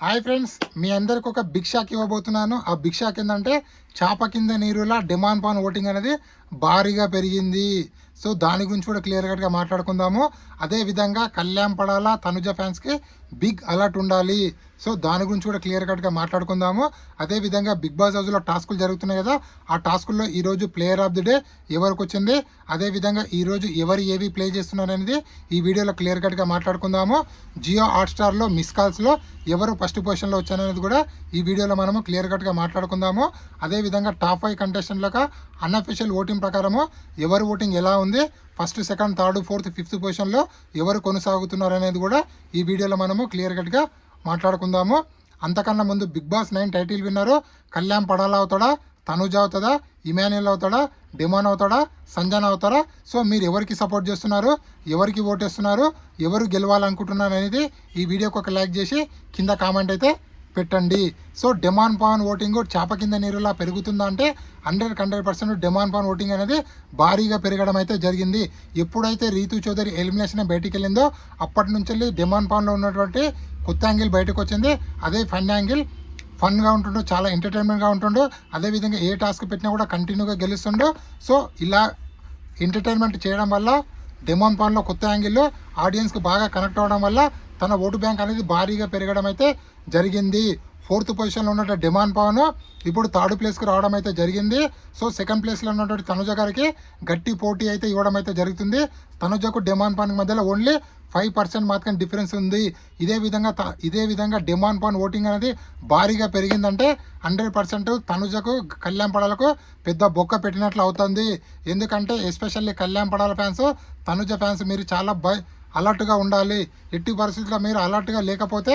Hi friends, మీ అందరికి ఒక big shock ఇవ్వబోతున్నాను. ఆ బిగ్ షాక్ ఏంటంటే చాప కింద నీరులా డిమాండ్ పాన్ ఓటింగ్ అనేది భారీగా పెరిగింది. సో దాని గురించి కూడా క్లియర్ కట్గా మాట్లాడుకుందాము. అదేవిధంగా కళ్యాణ్ పడాల తనుజ ఫ్యాన్స్కి బిగ్ అలర్ట్ ఉండాలి. సో దాని గురించి కూడా క్లియర్ కట్గా మాట్లాడుకుందాము. అదేవిధంగా బిగ్ బాస్ హౌస్లో టాస్కులు జరుగుతున్నాయి కదా, ఆ టాస్కుల్లో ఈరోజు ప్లేయర్ ఆఫ్ ది డే ఎవరికి వచ్చింది, అదేవిధంగా ఈరోజు ఎవరు ఏవి ప్లే చేస్తున్నారు అనేది ఈ వీడియోలో క్లియర్ కట్గా మాట్లాడుకుందాము. జియో హాట్స్టార్లో మిస్ కాల్స్లో ఎవరు ఫస్ట్ పొజిషన్లో వచ్చారనేది కూడా ఈ వీడియోలో మనము క్లియర్ కట్గా మాట్లాడుకుందాము. అదేవిధంగా టాప్ 5 కంటెస్టెంట్లకు అన్అఫీషియల్ ఓటింగ్ ప్రకారము ఎవరు ఓటింగ్ ఎలా ఉంది, first, second, third, fourth, fifth పొజిషన్లో ఎవరు కొనసాగుతున్నారు అనేది కూడా ఈ వీడియోలో మనము క్లియర్ కట్గా మాట్లాడుకుందాము. అంతకన్నా ముందు బిగ్ బాస్ 9 టైటిల్ విన్నరు కళ్యాణ్ పడాలా అవుతాడా, తనుజ అవుతుందా, ఇమాన్యుల్ అవుతాడా, డిమాన్ అవుతాడా, సంజన అవుతారా? సో మీరు ఎవరికి సపోర్ట్ చేస్తున్నారు, ఎవరికి ఓటేస్తున్నారు, ఎవరు గెలవాలనుకుంటున్నారు అనేది ఈ వీడియోకి ఒక లైక్ చేసి కింద కామెంట్ అయితే పెట్టండి. సో డిమాండ్ పాన్ ఓటింగ్ చేప కింద నీరులా పెరుగుతుందా అంటే 100% డిమాండ్ పాన్ ఓటింగ్ అనేది భారీగా పెరగడం అయితే జరిగింది. ఎప్పుడైతే రీతు చౌదరి ఎలిమినేషన్ బయటికి వెళ్ళిందో అప్పటి నుంచి డిమాండ్ పాన్లో ఉన్నటువంటి కొత్త యాంగిల్ బయటకు వచ్చింది. అదే ఫన్ యాంగిల్, ఫన్గా ఉంటుండో, చాలా ఎంటర్టైన్మెంట్గా ఉంటుండో, అదేవిధంగా ఏ టాస్క్ పెట్టినా కూడా కంటిన్యూగా గెలుస్తుండో. సో ఇలా ఎంటర్టైన్మెంట్ చేయడం వల్ల డిమాండ్ పాన్లో కొత్త యాంగిల్లో ఆడియన్స్కి బాగా కనెక్ట్ అవ్వడం వల్ల తన ఓటు బ్యాంక్ అనేది భారీగా పెరగడం అయితే జరిగింది. 4th పొజిషన్లో ఉన్న డిమాండ్ పవన్ ఇప్పుడు 3rd ప్లేస్కి రావడం అయితే జరిగింది. సో 2nd ప్లేస్లో ఉన్నటువంటి తనుజ గారికి గట్టి పోటీ అయితే ఇవ్వడం అయితే జరుగుతుంది. తనుజకు డిమాండ్ పాన్ మధ్యలో ఓన్లీ 5% మాత్రం డిఫరెన్స్ ఉంది. ఇదే విధంగా డిమాండ్ పాన్ ఓటింగ్ అనేది భారీగా పెరిగిందంటే 100% తనుజకు కళ్యాణ్ పడాలకు పెద్ద బొక్క పెట్టినట్లు అవుతుంది. ఎందుకంటే especially Kalyan Padala fans, Tanuja fans మీరు చాలా అలర్ట్గా ఉండాలి. ఎట్టి పరిస్థితుల్లో మీరు అలర్ట్గా లేకపోతే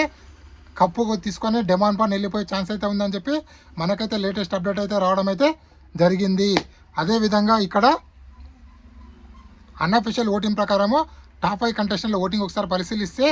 కప్పు తీసుకొని డిమాండ్ పాన్ వెళ్ళిపోయే ఛాన్స్ అయితే ఉందని చెప్పి మనకైతే లేటెస్ట్ అప్డేట్ అయితే రావడం అయితే జరిగింది. అదేవిధంగా ఇక్కడ అన్అఫీషియల్ ఓటింగ్ ప్రకారము టాప్ 5 కంటెస్టెంట్ల ఓటింగ్ ఒకసారి పరిశీలిస్తే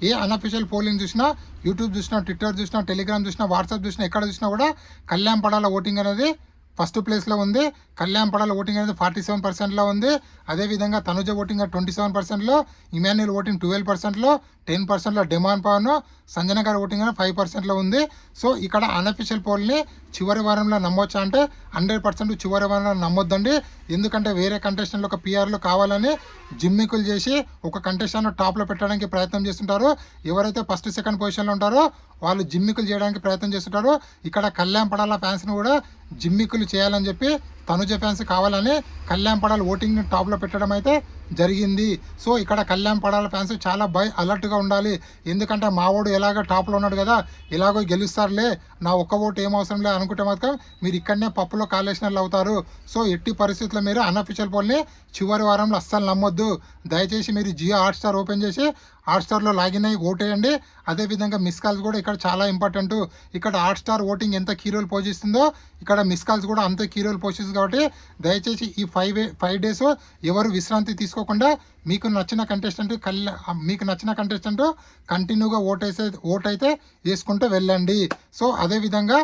ఏ అన్అఫీషియల్ పోలింగ్ చూసినా, యూట్యూబ్ చూసినా, ట్విట్టర్ చూసినా, టెలిగ్రామ్ చూసినా, వాట్సాప్ చూసినా, ఎక్కడ చూసినా కూడా కళ్యాణ్ పడాల ఓటింగ్ అనేది ఫస్ట్ ప్లేస్లో ఉంది. కళ్యాణ్ పడాల ఓటింగ్ అనేది 47%లో ఉంది. అదేవిధంగా తనుజ ఓటింగ్ 27%లో, ఇమాన్యుల్ ఓటింగ్ 12%లో, 10%లో డిమాండ్ పవన్, సంజన గారి ఓటింగ్ 5%లో ఉంది. సో ఇక్కడ అన్అఫీషియల్ పోల్ని చివరి వారంలో నమ్మొచ్చా అంటే 100% చివరి వారంలో నమ్మొద్దండి. ఎందుకంటే వేరే కంటెస్టెంట్లు ఒక పిఆర్లు కావాలని జిమ్మికులు చేసి ఒక కంటెస్టెంట్ టాప్లో పెట్టడానికి ప్రయత్నం చేస్తుంటారు. ఎవరైతే ఫస్ట్, సెకండ్ పొజిషన్లో ఉంటారో వాళ్ళు జిమ్మికులు చేయడానికి ప్రయత్నం చేస్తుంటారు. ఇక్కడ కళ్యాణ్ పడాల ఫ్యాన్స్ని కూడా జిమ్మికులు చేయాలని చెప్పి తనుజ ఫ్యాన్స్ కావాలని కళ్యాణ్ పడాల ఓటింగ్ని టాప్లో పెట్టడం అయితే జరిగింది. సో ఇక్కడ కళ్యాణ్ పడాల ఫ్యాన్స్ చాలా అలర్ట్గా ఉండాలి. ఎందుకంటే మా ఓడు ఎలాగో టాప్లో ఉన్నాడు కదా, ఎలాగో గెలుస్తారులే, నా ఒక్క ఓటు ఏం అవసరం లేదు అనుకుంటే మాత్రం మీరు ఇక్కడనే పప్పులో కాలేసినట్లు అవుతారు. సో ఎట్టి పరిస్థితుల్లో మీరు అన్అఫీషియల్ పోల్ని చివరి వారంలో అస్సలు నమ్మొద్దు. దయచేసి మీరు జియో హాట్స్టార్ ఓపెన్ చేసి హాట్స్టార్లో లాగిన్ అయ్యి ఓటేయండి. అదేవిధంగా మిస్ కాల్స్ కూడా ఇక్కడ చాలా ఇంపార్టెంట్. ఇక్కడ హాట్స్టార్ ఓటింగ్ ఎంత కీ రోల్ పోషిస్తుందో ఇక్కడ మిస్ కాల్స్ కూడా అంతే కీ రోల్ పోషిస్తుంది. కాబట్టి దయచేసి ఈ 5 డేస్ ఎవరు విశ్రాంతి తీసుకోకుండా మీకు నచ్చిన కంటెస్టెంట్ కంటిన్యూగా ఓట్ అయితే వేసుకుంటూ వెళ్ళండి. సో అదేవిధంగా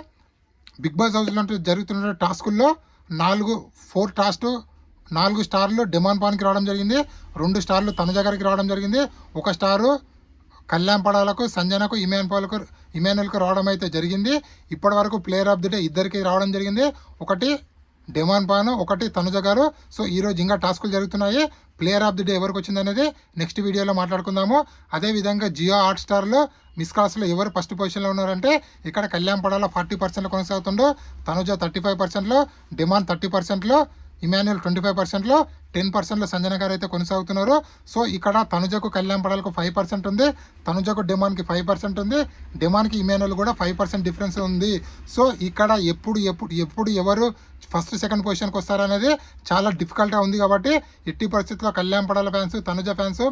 బిగ్ బాస్ హౌస్లో జరుగుతున్న టాస్కుల్లో 4 స్టార్లు డిమాండ్ పాన్కి రావడం జరిగింది, 2 స్టార్లు తనుజ గారికి రావడం జరిగింది, 1 స్టారు కళ్యాణ్ పడాలకు, సంజనకు, ఇమాన్యుల్కు రావడం అయితే జరిగింది. ఇప్పటి వరకు ప్లేయర్ ఆఫ్ ది డే ఇద్దరికి రావడం జరిగింది. ఒకటి డిమాండ్ పాన్, ఒకటి తనుజ గారు. సో ఈరోజు ఇంకా టాస్కులు జరుగుతున్నాయి. ప్లేయర్ ఆఫ్ ది డే ఎవరికి వచ్చింది అనేది నెక్స్ట్ వీడియోలో మాట్లాడుకుందాము. అదేవిధంగా జియో హాట్స్టార్లో మిస్ కాల్స్లో ఎవరు ఫస్ట్ పొజిషన్లో ఉన్నారంటే ఇక్కడ కళ్యాణ్ పడాల 40%లో కొనసాగుతుండో, తనుజ 35%లో, డిమాండ్ 30%లో, ఇమాన్యుల్ 25%లో, 10%లో సంజన గారు అయితే కొనసాగుతున్నారు. సో ఇక్కడ తనుజకు కళ్యాణ్ పడాలకు 5% ఉంది, తనుజకు డిమాండ్కి 5% ఉంది, డిమాండ్కి ఇమాన్యుల్ కూడా 5% డిఫరెన్స్ ఉంది. సో ఇక్కడ ఎప్పుడు ఎవరు ఫస్ట్, సెకండ్ పొజిషన్కి వస్తారనేది చాలా డిఫికల్ట్గా ఉంది. కాబట్టి ఎట్టి పరిస్థితుల్లో Kalyan Padala fans, Tanuja fans,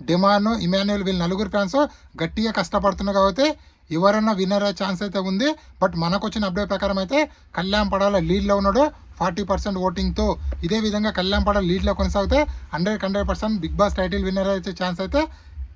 demand, Emmanuel వీళ్ళు 4 ఫ్యాన్స్ గట్టిగా కష్టపడుతున్నారు. కాబట్టి ఎవరైనా విన్నర్ అయ్యే ఛాన్స్ అయితే ఉంది. బట్ మనకు వచ్చిన అప్డేట్ ప్రకారం అయితే కళ్యాణ్ పడాల లీడ్లో ఉన్నాడు 40% ఓటింగ్తో. ఇదే విధంగా కళ్యాణ్ పడాల లీడ్లో కొనసాగితే 100% బిగ్ బాస్ టైటిల్ విన్నర్ అయితే ఛాన్స్ అయితే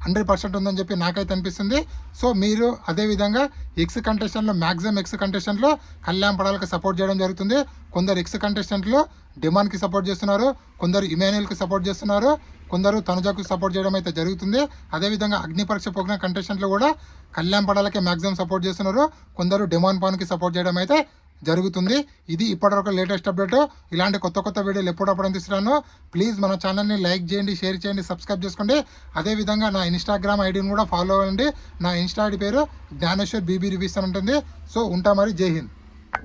100% ఉందని చెప్పి నాకైతే అనిపిస్తుంది. సో మీరు అదేవిధంగా ఎక్స్ కంటెస్టెంట్లో మ్యాక్సిమం ఎక్స్ కంటెస్టెంట్లో కళ్యాణ్ పడాలకు సపోర్ట్ చేయడం జరుగుతుంది. కొందరు ఎక్స్ కంటెస్టెంట్లు డిమాన్కి సపోర్ట్ చేస్తున్నారు, కొందరు ఇమాన్యుయల్కి సపోర్ట్ చేస్తున్నారు, కొందరు తనుజకు సపోర్ట్ చేయడం అయితే జరుగుతుంది. అదేవిధంగా అగ్ని పరీక్ష పోగిన కంటెస్టెంట్లు కూడా కళ్యాణ్ పడాలకే మ్యాక్సిమం సపోర్ట్ చేస్తున్నారు, కొందరు డిమాన్ పాన్కి సపోర్ట్ చేయడం అయితే జరుగుతుంది. ఇది ఇప్పటివరకు లేటెస్ట్ అప్డేట్. ఇలాంటి కొత్త వీడియోలు ఎప్పుడప్పుడు అందిస్తున్నాను. ప్లీజ్ మన ఛానల్ని లైక్ చేయండి, షేర్ చేయండి, సబ్స్క్రైబ్ చేసుకోండి. అదేవిధంగా నా ఇన్స్టాగ్రామ్ ఐడిని కూడా ఫాలో అవ్వండి. నా ఇన్స్టా ఐడి పేరు జ్ఞానేశ్వర్ బీబీ రివ్యూస్ అని ఉంటుంది. సో ఉంటా మరి, జై హింద్.